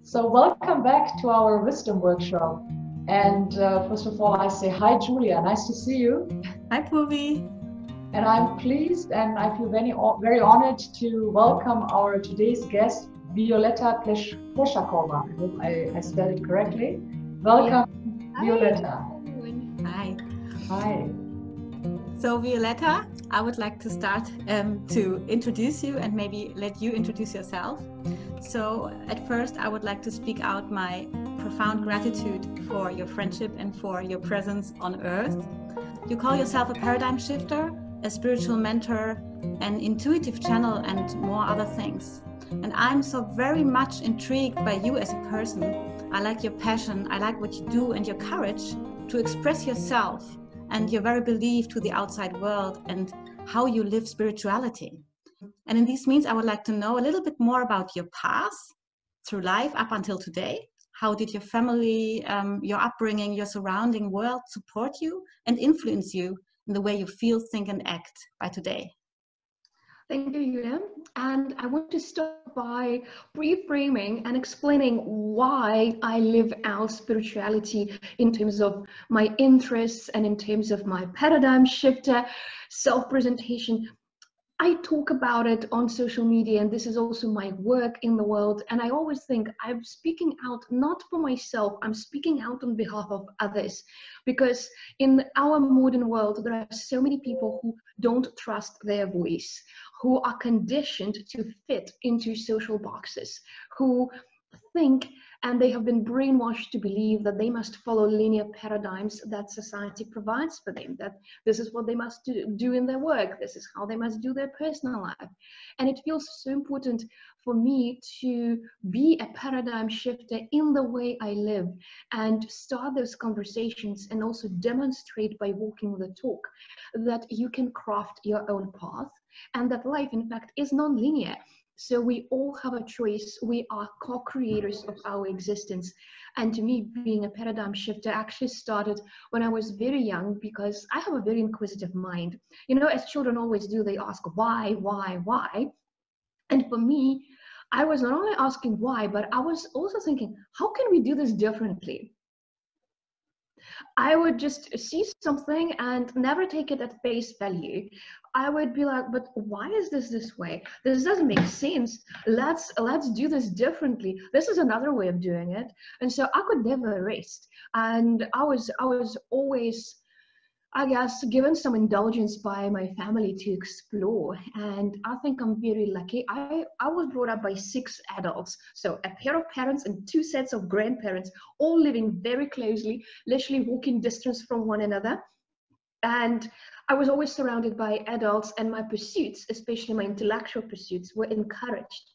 So welcome back to our wisdom workshop. And first of all, I say hi, Julia. Nice to see you. Hi, Purvi. And I'm pleased and I feel very honored to welcome our today's guest, Violetta Pleshakova. I hope I spelled it correctly. Welcome, Hi. Violetta. Hi. Hi. So, Violetta, I would like to start to introduce you and maybe let you introduce yourself. So, at first, I would like to speak out my profound gratitude for your friendship and for your presence on Earth. You call yourself a paradigm shifter, a spiritual mentor, an intuitive channel, and more other things. And I'm so very much intrigued by you as a person. I like your passion, I like what you do, and your courage to express yourself and your very belief to the outside world and how you live spirituality. And in these means, I would like to know a little bit more about your path through life up until today. How did your family, your upbringing, your surrounding world support you and influence you in the way you feel, think, and act by today? Thank you, Yulia. And I want to start by reframing and explaining why I live out spirituality in terms of my interests and in terms of my paradigm shifter self-presentation. I talk about it on social media, and this is also my work in the world. And I always think I'm speaking out not for myself, I'm speaking out on behalf of others. Because in our modern world, there are so many people who don't trust their voice, who are conditioned to fit into social boxes, who think and they have been brainwashed to believe that they must follow linear paradigms that society provides for them, that this is what they must do in their work, this is how they must do their personal life. And it feels so important for me to be a paradigm shifter in the way I live and start those conversations and also demonstrate by walking the talk that you can craft your own path and that life, in fact, is non-linear. So we all have a choice. We are co-creators of our existence. And to me, being a paradigm shifter actually started when I was very young because I have a very inquisitive mind. You know, as children always do, they ask why? And for me, I was not only asking why, but I was also thinking, how can we do this differently? I would just see something and never take it at face value. I would be like, but why is this way? This doesn't make sense. Let's do this differently. This is another way of doing it. And so I could never rest. And I was always, I guess, given some indulgence by my family to explore. And I think I'm very lucky. I was brought up by 6 adults. So a pair of parents and 2 sets of grandparents, all living very closely, literally walking distance from one another. And I was always surrounded by adults, and my pursuits, especially my intellectual pursuits, were encouraged.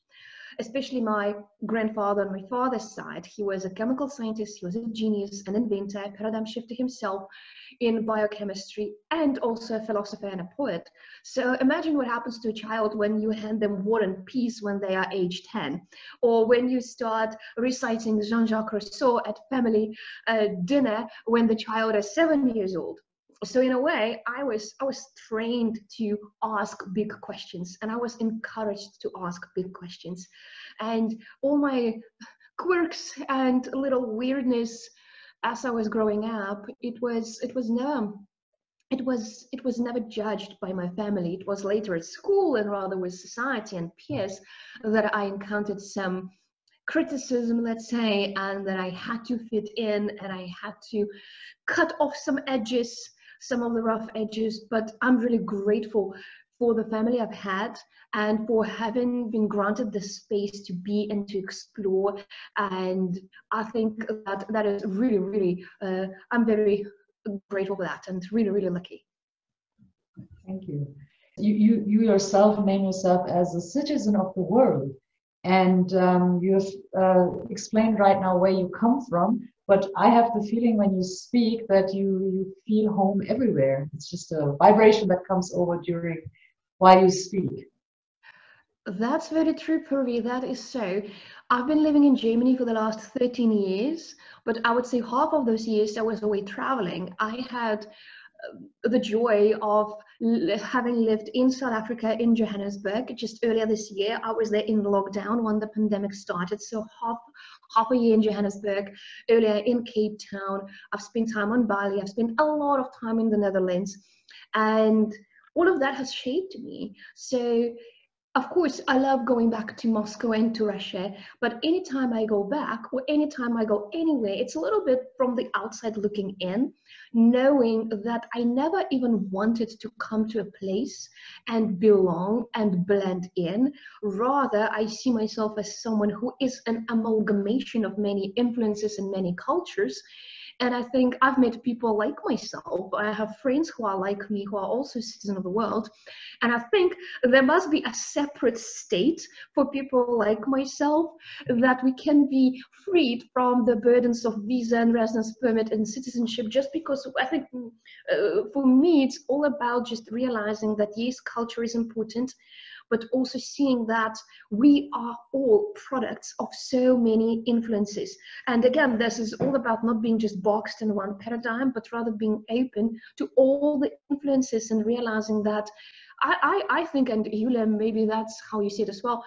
Especially my grandfather on my father's side. He was a chemical scientist, he was a genius, an inventor, a paradigm shifter himself in biochemistry, and also a philosopher and a poet. So imagine what happens to a child when you hand them War and Peace when they are age 10, or when you start reciting Jean-Jacques Rousseau at family dinner when the child is 7 years old. So in a way, I was trained to ask big questions, and I was encouraged to ask big questions. And all my quirks and little weirdness as I was growing up, it was never judged by my family. It was later at school and rather with society and peers that I encountered some criticism, let's say, and that I had to fit in and I had to cut off some edges, some of the rough edges. But I'm really grateful for the family I've had and for having been granted the space to be and to explore. And I think that is really, really, I'm very grateful for that and really, really lucky. Thank you. You yourself name yourself as a citizen of the world. And you have explained right now where you come from, but I have the feeling when you speak that you feel home everywhere. It's just a vibration that comes over while you speak. That's very true, Purvi. That is so. I've been living in Germany for the last 13 years, but I would say half of those years I was away traveling. I had the joy of having lived in South Africa, in Johannesburg. Just earlier this year, I was there in lockdown when the pandemic started. So half a year in Johannesburg, earlier in Cape Town. I've spent time on Bali. I've spent a lot of time in the Netherlands. And all of that has shaped me. So of course, I love going back to Moscow and to Russia, but anytime I go back or anytime I go anywhere, it's a little bit from the outside looking in, knowing that I never even wanted to come to a place and belong and blend in. Rather, I see myself as someone who is an amalgamation of many influences and many cultures. And I think I've met people like myself. I have friends who are like me, who are also citizens of the world. And I think there must be a separate state for people like myself, that we can be freed from the burdens of visa and residence permit and citizenship, just because I think for me, it's all about just realizing that yes, culture is important, but also seeing that we are all products of so many influences. And again, this is all about not being just boxed in one paradigm, but rather being open to all the influences and realizing that I think, and Yulia, maybe that's how you see it as well,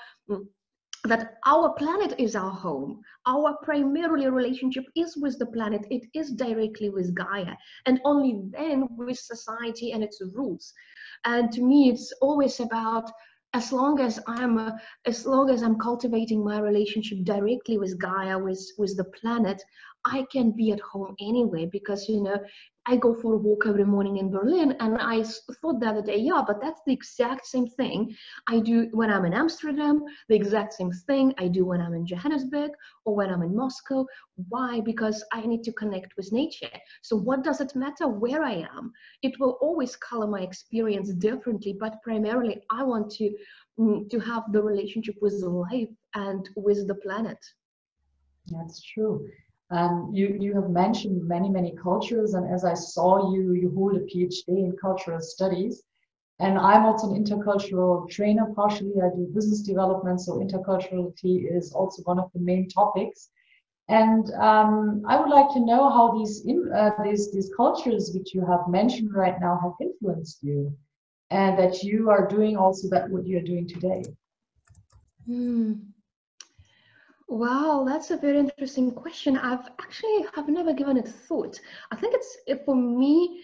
that our planet is our home. Our primarily relationship is with the planet. It is directly with Gaia, and only then with society and its rules. And to me, it's always about, as long as I'm cultivating my relationship directly with Gaia, with the planet, I can be at home anyway. Because, you know, I go for a walk every morning in Berlin, and I thought the other day, yeah, but that's the exact same thing I do when I'm in Amsterdam, the exact same thing I do when I'm in Johannesburg or when I'm in Moscow. Why? Because I need to connect with nature. So what does it matter where I am? It will always color my experience differently, but primarily I want to have the relationship with life and with the planet. That's true. You have mentioned many cultures, and as I saw you hold a PhD in cultural studies, and I'm also an intercultural trainer. Partially, I do business development, so interculturality is also one of the main topics. And I would like to know how these cultures which you have mentioned right now have influenced you, and that you are doing also that what you are doing today. Wow, that's a very interesting question. I've never given it thought. I think for me,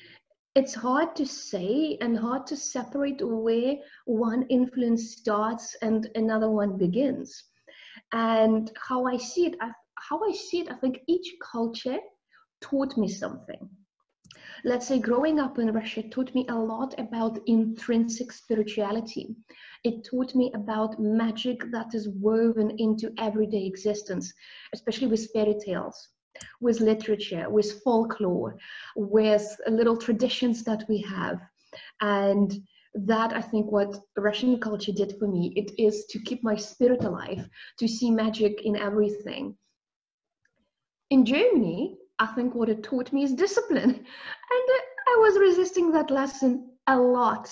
it's hard to say and hard to separate where one influence starts and another one begins. And how I see it, I think each culture taught me something. Let's say growing up in Russia taught me a lot about intrinsic spirituality. It taught me about magic that is woven into everyday existence, especially with fairy tales, with literature, with folklore, with little traditions that we have. And that, I think, what Russian culture did for me, it is to keep my spirit alive, to see magic in everything. In Germany, I think what it taught me is discipline. And I was resisting that lesson a lot.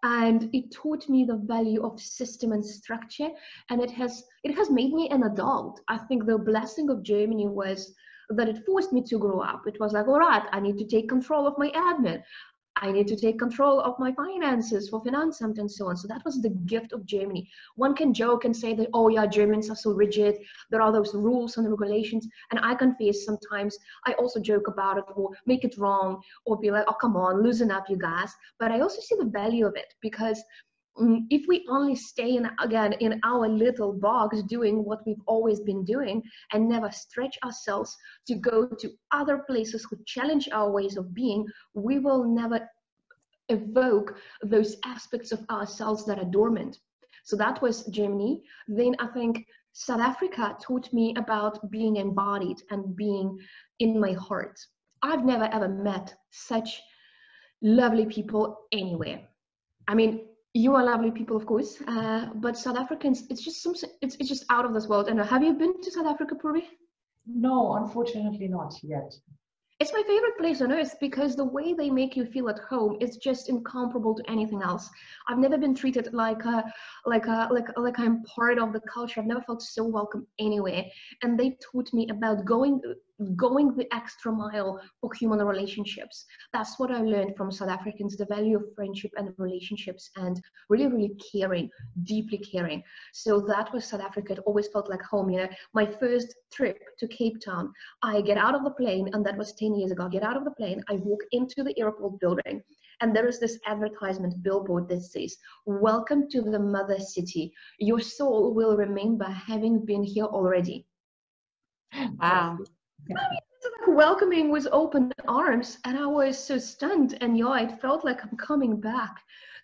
And it taught me the value of system and structure. And it has made me an adult. I think the blessing of Germany was that it forced me to grow up. It was like, all right, I need to take control of my admin. I need to take control of my finances for Finanzamt and so on. So that was the gift of Germany. One can joke and say that, oh yeah, Germans are so rigid. There are those rules and regulations. And I confess sometimes I also joke about it or make it wrong or be like, oh, come on, loosen up, you guys. But I also see the value of it, because if we only stay in our little box doing what we've always been doing and never stretch ourselves to go to other places who challenge our ways of being, we will never evoke those aspects of ourselves that are dormant. So that was Germany. Then I think South Africa taught me about being embodied and being in my heart. I've never ever met such lovely people anywhere. I mean, you are lovely people, of course, but South Africans, it's just out of this world. And have you been to South Africa, Purvi? No, unfortunately not yet. It's my favorite place on earth, because the way they make you feel at home is just incomparable to anything else. I've never been treated like I'm part of the culture. I've never felt so welcome anywhere. And they taught me about going going the extra mile for human relationships. That's what I learned from South Africans, the value of friendship and relationships, and really, really caring, deeply caring. So that was South Africa. It always felt like home. You know, my first trip to Cape Town, I get out of the plane, and that was 10 years ago. I get out of the plane, I walk into the airport building, and there is this advertisement billboard that says, "Welcome to the mother city. Your soul will remember having been here already." Wow. I mean, it's like welcoming with open arms, and I was so stunned. And yeah, it felt like I'm coming back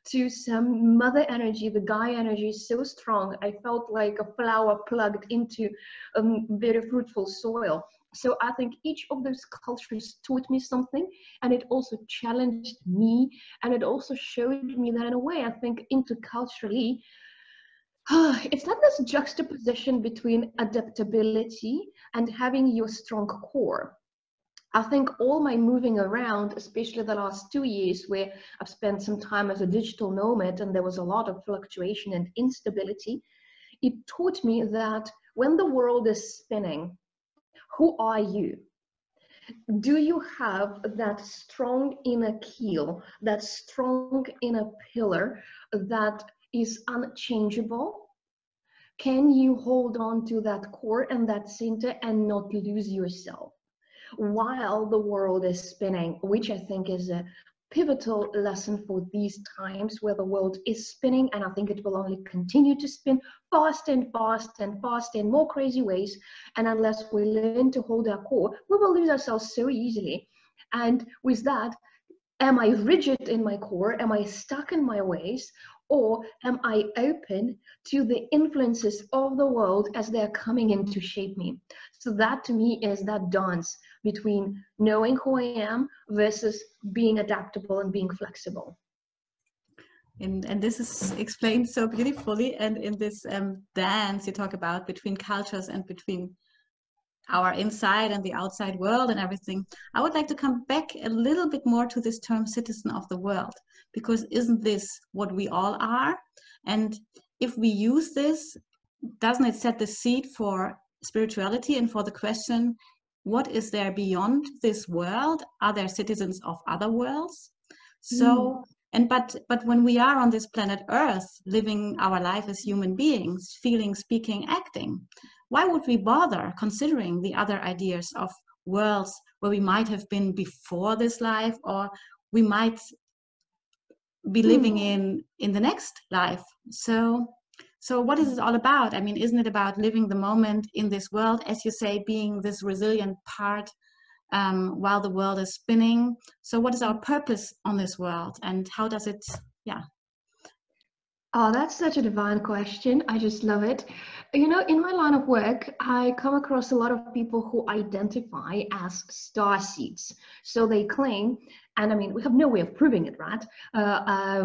to some mother energy. The Gaia energy is so strong. I felt like a flower plugged into very fruitful soil. So I think each of those cultures taught me something, and it also challenged me, and it also showed me that in a way, I think interculturally, it's not this juxtaposition between adaptability and having your strong core. I think all my moving around, especially the last 2 years where I've spent some time as a digital nomad and there was a lot of fluctuation and instability, it taught me that when the world is spinning, who are you? Do you have that strong inner keel, that strong inner pillar that is unchangeable? Can you hold on to that core and that center and not lose yourself while the world is spinning, which I think is a pivotal lesson for these times where the world is spinning, and I think it will only continue to spin fast and fast and fast in more crazy ways. And unless we learn to hold our core, we will lose ourselves so easily. And with that, am I rigid in my core? Am I stuck in my ways? Or am I open to the influences of the world as they're coming in to shape me? So that to me is that dance between knowing who I am versus being adaptable and being flexible. And this is explained so beautifully. And in this dance you talk about between cultures and between our inside and the outside world and everything, I would like to come back a little bit more to this term citizen of the world, because isn't this what we all are? And if we use this, doesn't it set the seed for spirituality and for the question, what is there beyond this world? Are there citizens of other worlds? So, but when we are on this planet Earth, living our life as human beings, feeling, speaking, acting, why would we bother considering the other ideas of worlds where we might have been before this life, or we might be living in the next life? So what is it all about? I mean, isn't it about living the moment in this world, as you say, being this resilient part while the world is spinning? So what is our purpose on this world, and how does it, Oh, that's such a divine question. I just love it. You know, in my line of work, I come across a lot of people who identify as star seeds. So they claim, and I mean, we have no way of proving it, right?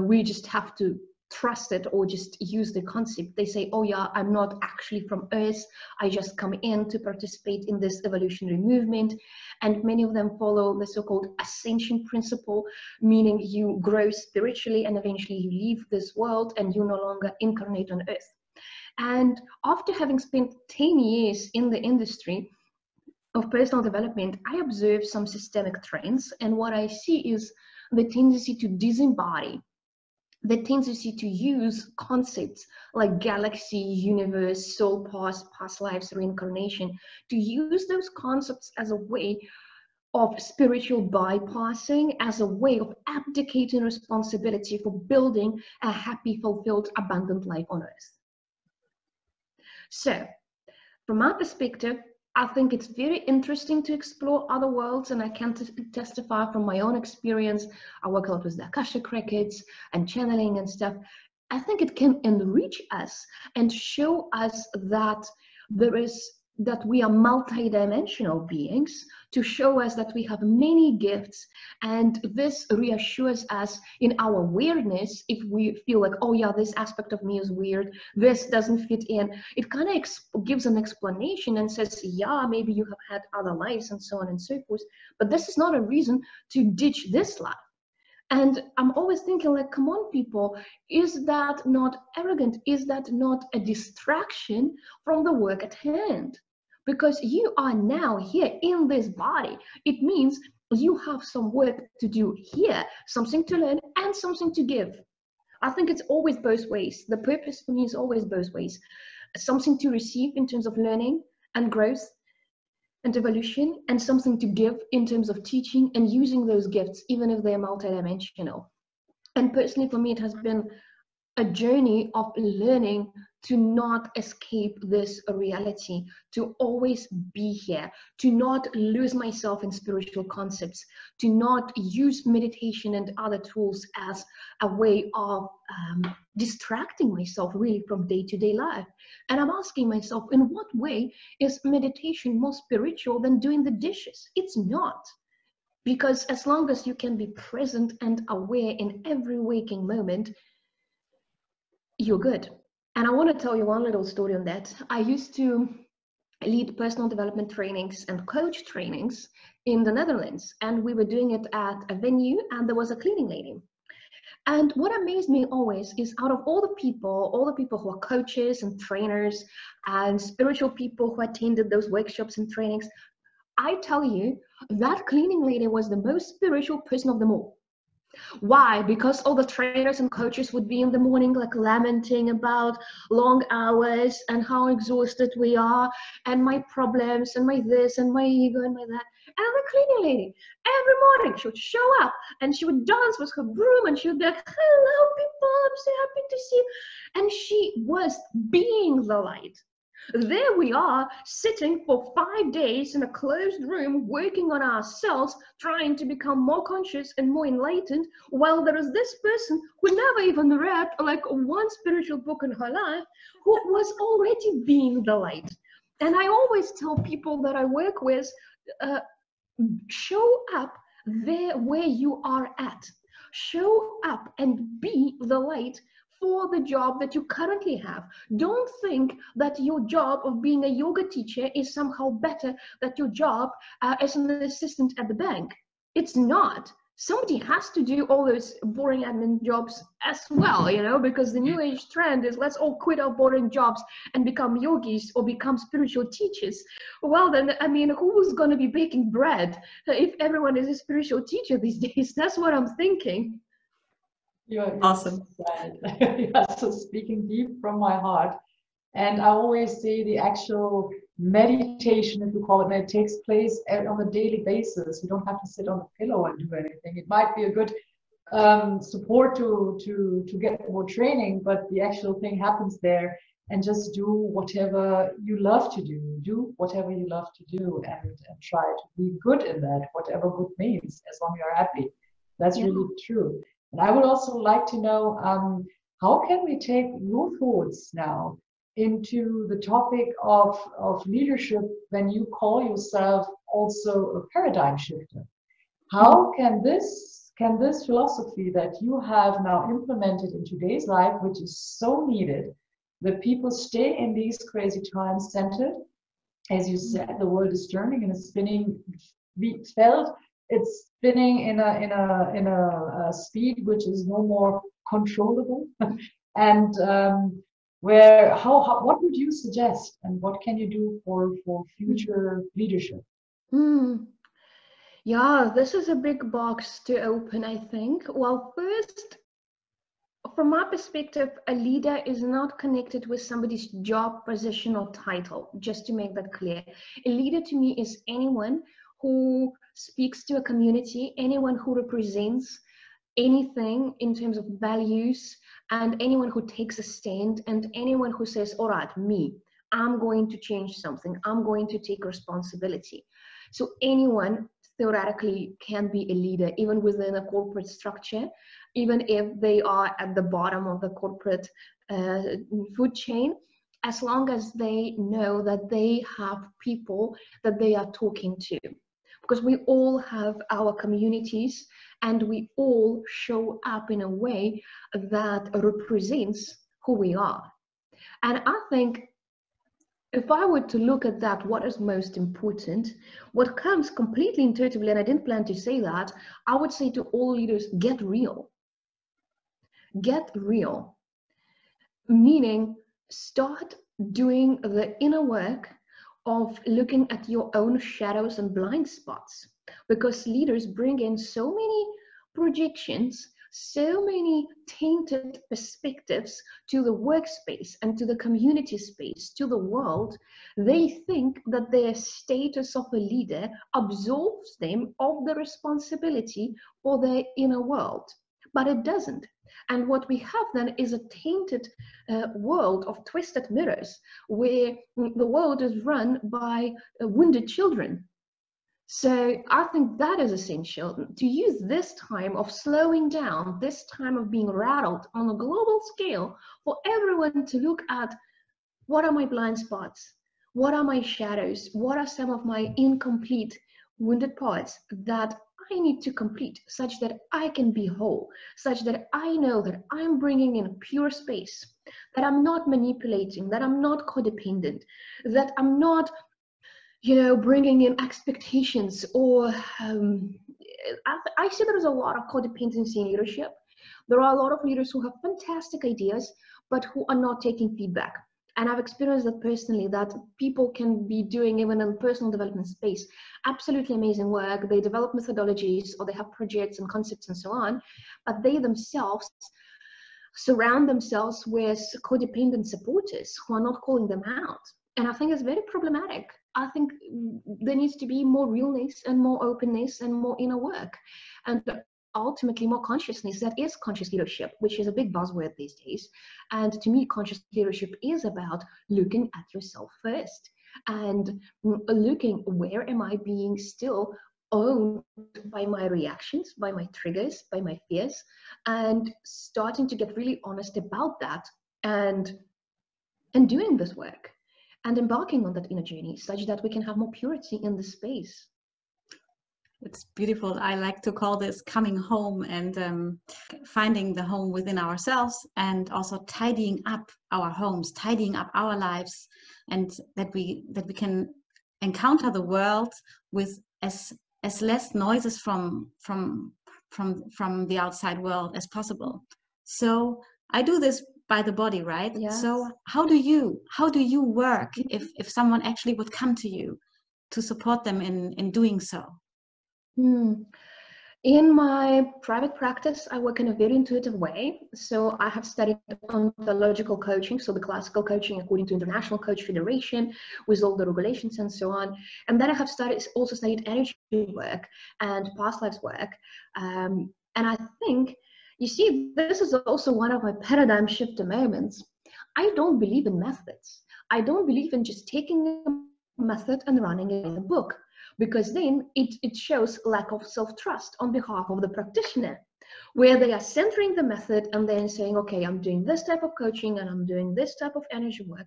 We just have to trust it or just use the concept. They say, oh yeah, I'm not actually from Earth. I just come in to participate in this evolutionary movement. And many of them follow the so-called ascension principle, meaning you grow spiritually and eventually you leave this world and you no longer incarnate on Earth. And after having spent 10 years in the industry of personal development, I observe some systemic trends. And what I see is the tendency to disembody, the tendency to use concepts like galaxy, universe, soul past, past lives, reincarnation, to use those concepts as a way of spiritual bypassing, as a way of abdicating responsibility for building a happy, fulfilled, abundant life on Earth. So, from my perspective, I think it's very interesting to explore other worlds, and I can testify from my own experience. I work a lot with the Akashic records and channeling and stuff. I think it can enrich us and show us that that we are multidimensional beings, to show us that we have many gifts, and this reassures us in our weirdness. If we feel like, oh yeah, this aspect of me is weird, this doesn't fit in, it kind of gives an explanation and says, yeah, maybe you have had other lives and so on and so forth, but this is not a reason to ditch this life. And I'm always thinking, like, come on, people, is that not arrogant? Is that not a distraction from the work at hand? because you are now here in this body. It means you have some work to do here, something to learn and something to give. I think it's always both ways. The purpose for me is always both ways. Something to receive in terms of learning and growth and evolution, and something to give in terms of teaching and using those gifts, even if they're multidimensional. And personally, for me, it has been a journey of learning to not escape this reality, to always be here, to not lose myself in spiritual concepts, to not use meditation and other tools as a way of distracting myself really from day-to-day life. And I'm asking myself, in what way is meditation more spiritual than doing the dishes? It's not. Because as long as you can be present and aware in every waking moment, you're good. And I want to tell you one little story on that. I used to lead personal development trainings and coach trainings in the Netherlands, and we were doing it at a venue, and there was a cleaning lady. And what amazed me always is, out of all the people who are coaches and trainers and spiritual people who attended those workshops and trainings, I tell you, that cleaning lady was the most spiritual person of them all. Why? Because all the trainers and coaches would be in the morning like lamenting about long hours and how exhausted we are and my problems and my this and my ego and my that. And the cleaning lady, every morning she would show up and she would dance with her broom and she would be like, hello people, I'm so happy to see you. And she was being the light. There we are, sitting for 5 days in a closed room, working on ourselves, trying to become more conscious and more enlightened, while there is this person who never even read like one spiritual book in her life, who was already being the light. And I always tell people that I work with, show up there where you are at. Show up and be the light for the job that you currently have. Don't think that your job of being a yoga teacher is somehow better than your job as an assistant at the bank. It's not. Somebody has to do all those boring admin jobs as well, you know, because the new age trend is let's all quit our boring jobs and become yogis or become spiritual teachers. Well, then, I mean, who's going to be baking bread if everyone is a spiritual teacher these days? That's what I'm thinking. You're awesome. Yeah, so speaking deep from my heart. And I always say the actual meditation, if you call it, it takes place on a daily basis. You don't have to sit on a pillow and do anything. It might be a good support to get more training, but the actual thing happens there. And just do whatever you love to do. Do whatever you love to do, and try to be good in that, whatever good means, as long as you're happy. That's really true. And I would also like to know, how can we take your thoughts now into the topic of leadership when you call yourself also a paradigm shifter? How can this philosophy that you have now implemented in today's life, which is so needed, that people stay in these crazy times centered? As you said, the world is turning and it's spinning. We felt it's spinning in a speed which is no more controllable. And what would you suggest, and what can you do for future leadership? Yeah, this is a big box to open, I think. Well, first, from my perspective, a leader is not connected with somebody's job, position, or title, just to make that clear. A leader to me is anyone who speaks to a community, anyone who represents anything in terms of values, and anyone who takes a stand, and anyone who says, all right, I'm going to change something, I'm going to take responsibility. So anyone theoretically can be a leader, even within a corporate structure, even if they are at the bottom of the corporate food chain, as long as they know that they have people that they are talking to. Because we all have our communities and we all show up in a way that represents who we are. And I think if I were to look at that, what is most important, what comes completely intuitively, and I didn't plan to say that, I would say to all leaders, get real. Get real. Meaning, start doing the inner work of looking at your own shadows and blind spots, because leaders bring in so many projections, so many tainted perspectives to the workspace and to the community space, to the world. They think that their status of a leader absolves them of the responsibility for their inner world, but it doesn't. And what we have then is a tainted world of twisted mirrors, where the world is run by wounded children. So I think that is essential, to use this time of slowing down, this time of being rattled on a global scale, for everyone to look at, what are my blind spots? What are my shadows? What are some of my incomplete wounded parts that I need to complete, such that I can be whole, such that I know that I'm bringing in pure space, that I'm not manipulating, that I'm not codependent, that I'm not, bringing in expectations, or I see there's a lot of codependency in leadership. There are a lot of leaders who have fantastic ideas, but who are not taking feedback. And I've experienced that personally, that people can be doing, even in personal development space, absolutely amazing work. They develop methodologies, or they have projects and concepts and so on, but they themselves surround themselves with codependent supporters who are not calling them out. And I think it's very problematic. I think there needs to be more realness and more openness and more inner work, and ultimately more consciousness. That is conscious leadership, which is a big buzzword these days. And to me, conscious leadership is about looking at yourself first and looking, where am I being still owned by my reactions, by my triggers, by my fears, and starting to get really honest about that, and doing this work and embarking on that inner journey, such that we can have more purity in the space. It's beautiful. I like to call this coming home, and finding the home within ourselves, and also tidying up our homes, tidying up our lives, and that we can encounter the world with as less noises from the outside world as possible. So I do this by the body, right? Yes. So how do you work if someone actually would come to you to support them in doing so? In my private practice, I work in a very intuitive way. So I have studied ontological coaching, so the classical coaching according to International Coach Federation, with all the regulations and so on. And then I have also studied energy work and past lives work. And I think, you see, this is also one of my paradigm shift moments. I don't believe in methods. I don't believe in just taking a method and running it in a book, because then it shows lack of self-trust on behalf of the practitioner, where they are centering the method and then saying, okay, I'm doing this type of coaching and I'm doing this type of energy work.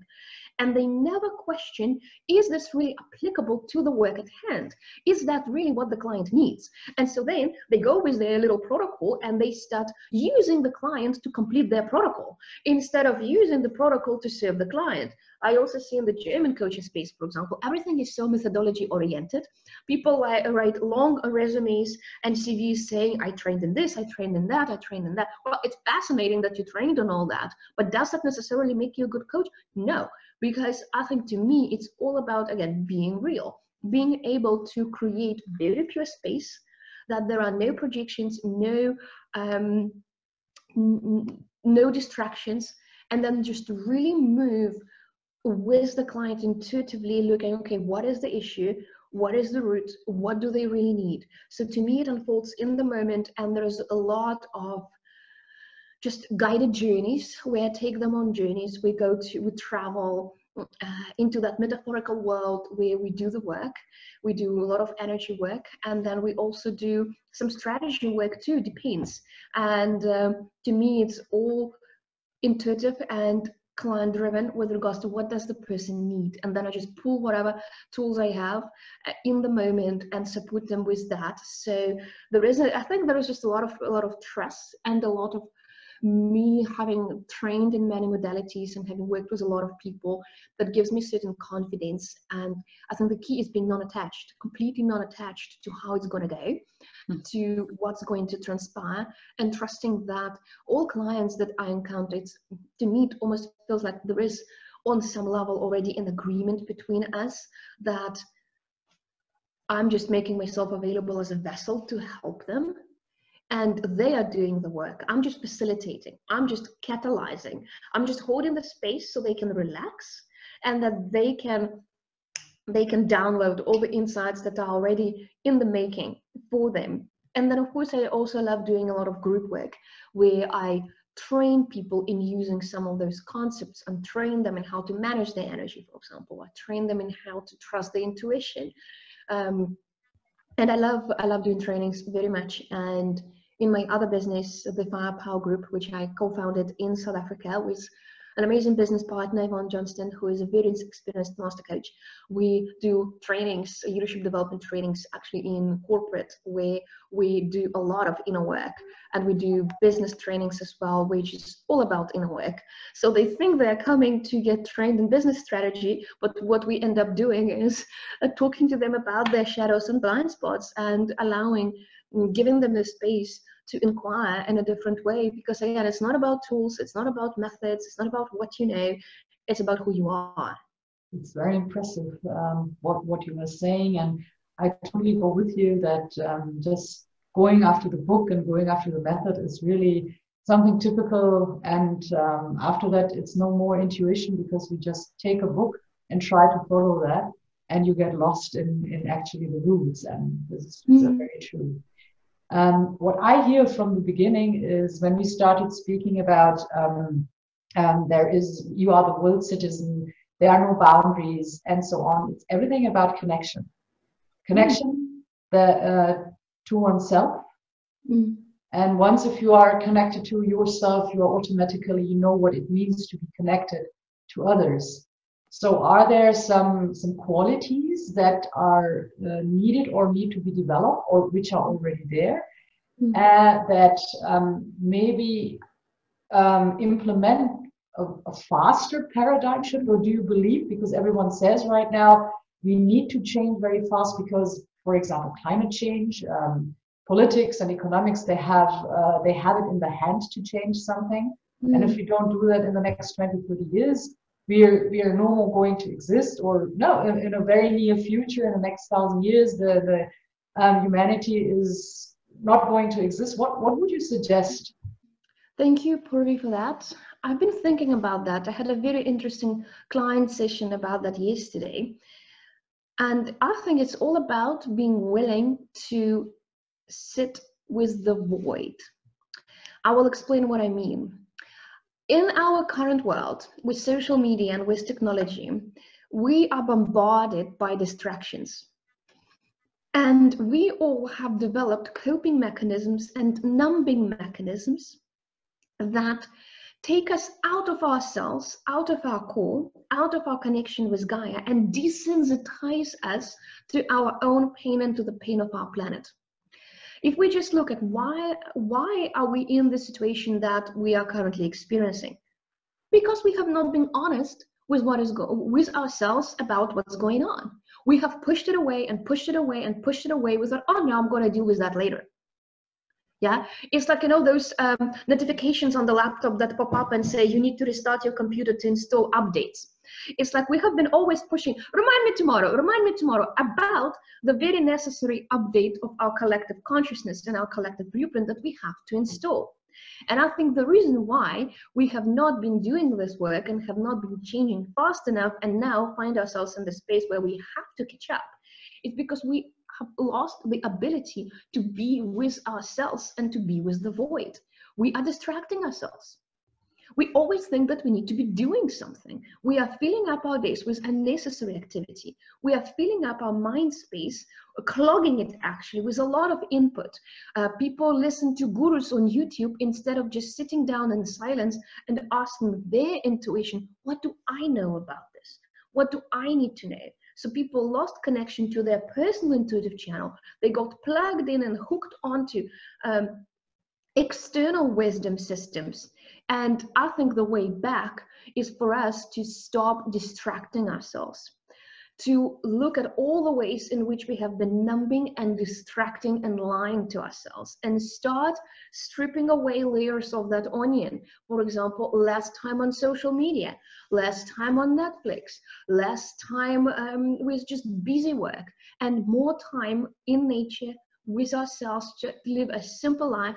And they never question, is this really applicable to the work at hand? Is that really what the client needs? And so then they go with their little protocol and they start using the client to complete their protocol, instead of using the protocol to serve the client. I also see in the German coaching space, for example, everything is so methodology oriented. People write long resumes and CVs saying, I trained in this, I trained in that, I trained in that. Well, it's fascinating that you trained on all that, but does that necessarily make you a good coach? No, because I think, to me, it's all about, again, being real, being able to create very pure space, that there are no projections, no distractions, and then just really move with the client intuitively, looking, okay, what is the issue? What is the root? What do they really need? So to me, it unfolds in the moment, and there's a lot of just guided journeys where I take them on journeys. We travel into that metaphorical world where we do the work. We do a lot of energy work, and then we also do some strategy work too, depends. And to me, it's all intuitive and client driven with regards to what does the person need, and then I just pull whatever tools I have in the moment and support them with that. So I think there is just a lot of trust, and a lot of me having trained in many modalities and having worked with a lot of people, that gives me certain confidence. And I think the key is being non-attached, completely non-attached to how it's going to go, to what's going to transpire, and trusting that all clients that I encounter, to me, it almost feels like there is on some level already an agreement between us that I'm just making myself available as a vessel to help them, and they are doing the work. I'm just facilitating. I'm just catalyzing. I'm just holding the space so they can relax, and that they can download all the insights that are already in the making for them. And then, of course, I also love doing a lot of group work where I train people in using some of those concepts and train them in how to manage their energy, for example. I train them in how to trust their intuition. And I love doing trainings very much. And in my other business, the Firepower Group, which I co-founded in South Africa with an amazing business partner, Yvonne Johnston, who is a very experienced master coach. We do trainings, leadership development trainings, actually in corporate, where we do a lot of inner work, and we do business trainings as well, which is all about inner work. So they think they're coming to get trained in business strategy, but what we end up doing is talking to them about their shadows and blind spots, and giving them the space to inquire in a different way, because again, it's not about tools, it's not about methods, it's not about what you know, it's about who you are. It's very impressive what you were saying, and I totally go with you that just going after the book and going after the method is really something typical, and after that it's no more intuition, because we just take a book and try to follow that, and you get lost in actually the roots, and this is very true. What I hear from the beginning is when we started speaking about you are the world citizen, there are no boundaries, and so on. It's everything about connection. Connection to oneself. And once if you are connected to yourself, you are automatically, you know what it means to be connected to others. So are there some qualities that are needed or need to be developed, or which are already there, that maybe implement a faster paradigm shift? Or do you believe, because everyone says right now we need to change very fast because, for example, climate change, politics and economics, they have it in the hand to change something. And if we don't do that in the next 20, 30 years, we are no more going to exist, or no, in a very near future, in the next 1,000 years, the humanity is not going to exist. What would you suggest? Thank you, Purvi, for that. I've been thinking about that. I had a very interesting client session about that yesterday. And I think it's all about being willing to sit with the void. I will explain what I mean. In our current world, with social media and with technology, we are bombarded by distractions. And we all have developed coping mechanisms and numbing mechanisms that take us out of ourselves, out of our core, out of our connection with Gaia, and desensitize us to our own pain and to the pain of our planet. If we just look at why are we in the situation that we are currently experiencing? Because we have not been honest with with ourselves about what's going on. We have pushed it away and pushed it away and pushed it away with that, oh no, I'm going to deal with that later. Yeah, it's like, you know, those notifications on the laptop that pop up and say you need to restart your computer to install updates. It's like we have been always pushing, remind me tomorrow about the very necessary update of our collective consciousness and our collective blueprint that we have to install. And I think the reason why we have not been doing this work and have not been changing fast enough and now find ourselves in the space where we have to catch up is because we have lost the ability to be with ourselves and to be with the void. We are distracting ourselves. We always think that we need to be doing something. We are filling up our days with unnecessary activity. We are filling up our mind space, clogging it actually with a lot of input. People listen to gurus on YouTube instead of just sitting down in silence and asking their intuition, what do I know about this? What do I need to know? So people lost connection to their personal intuitive channel. They got plugged in and hooked onto external wisdom systems. And I think the way back is for us to stop distracting ourselves, to look at all the ways in which we have been numbing and distracting and lying to ourselves, and start stripping away layers of that onion. For example, less time on social media, less time on Netflix, less time with just busy work, and more time in nature with ourselves to live a simple life,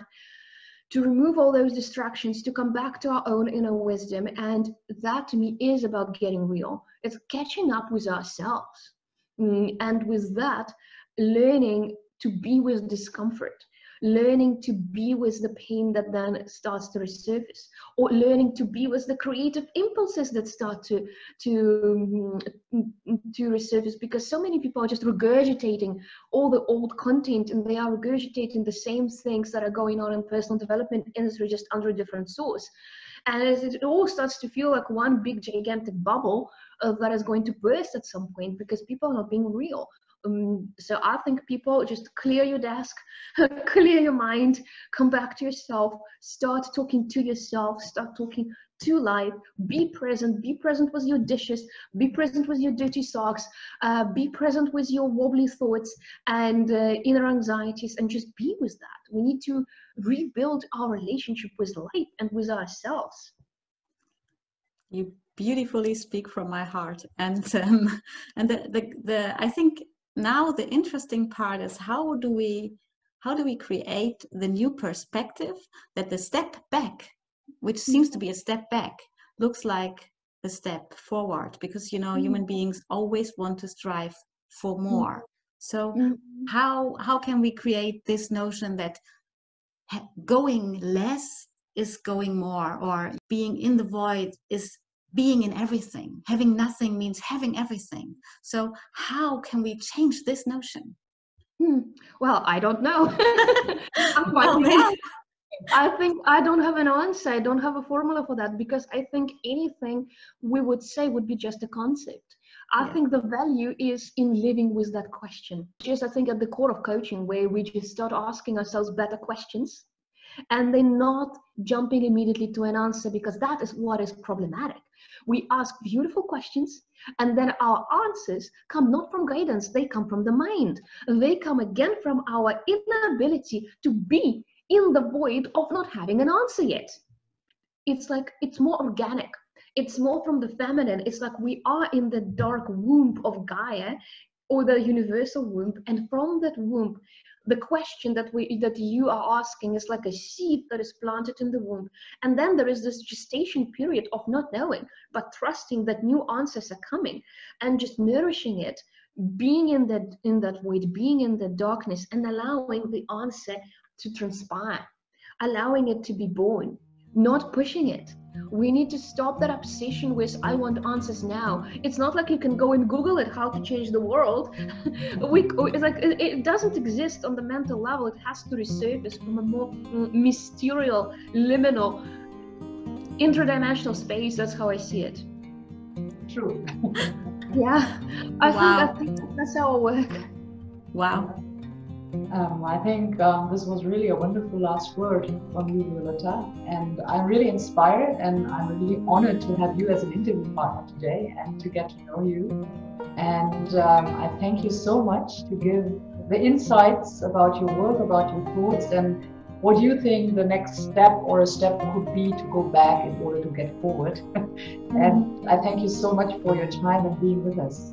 to remove all those distractions, to come back to our own inner wisdom. And that to me is about getting real. It's catching up with ourselves. And with that, learning to be with discomfort, learning to be with the pain that then starts to resurface, or learning to be with the creative impulses that start to resurface, because so many people are just regurgitating all the old content, and they are regurgitating the same things that are going on in personal development industry, just under a different source. And it all starts to feel like one big gigantic bubble that is going to burst at some point, because people are not being real. So I think people just clear your desk, clear your mind, come back to yourself, start talking to yourself, start talking to life, be present with your dishes, be present with your dirty socks, be present with your wobbly thoughts and inner anxieties, and just be with that. We need to rebuild our relationship with life and with ourselves. You beautifully speak from my heart, and I think now the interesting part is how do we create the new perspective that the step back, which seems to be a step back, looks like a step forward, because human beings always want to strive for more. So how can we create this notion that going less is going more, or being in the void is being in everything? Having nothing means having everything. So how can we change this notion? Well, I don't know. I think I don't have an answer. I don't have a formula for that, because I think anything we would say would be just a concept. I think the value is in living with that question. Just I think at the core of coaching, where we just start asking ourselves better questions, and then not jumping immediately to an answer, because that is what is problematic. We ask beautiful questions, and then our answers come not from guidance, they come from the mind. They come again from our inability to be in the void of not having an answer yet. It's like, it's more organic. It's more from the feminine. It's like we are in the dark womb of Gaia, or the universal womb, and from that womb, the question that you are asking is like a seed that is planted in the womb. And then there is this gestation period of not knowing, but trusting that new answers are coming, and just nourishing it, being in that void, being in the darkness, and allowing the answer to transpire, allowing it to be born, not pushing it. We need to stop that obsession with I want answers now. It's not like you can go and Google it, how to change the world. It's like it doesn't exist on the mental level. It has to resurface from a more mysterious, liminal, interdimensional space. That's how I see it. True. Yeah, I think that's our work. Wow. I think this was really a wonderful last word from you, Violetta, and I'm really inspired, and I'm really honored to have you as an interview partner today and to get to know you. And I thank you so much to give the insights about your work, about your thoughts, and what do you think the next step or a step could be to go back in order to get forward. And I thank you so much for your time and being with us.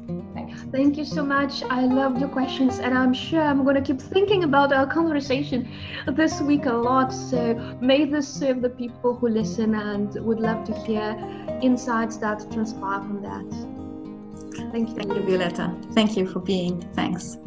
Thank you so much. I loved your questions, and I'm sure I'm going to keep thinking about our conversation this week a lot. So may this serve the people who listen and would love to hear insights that transpire from that. Thank you. Thank you, Violetta. Thank you for being. Thanks.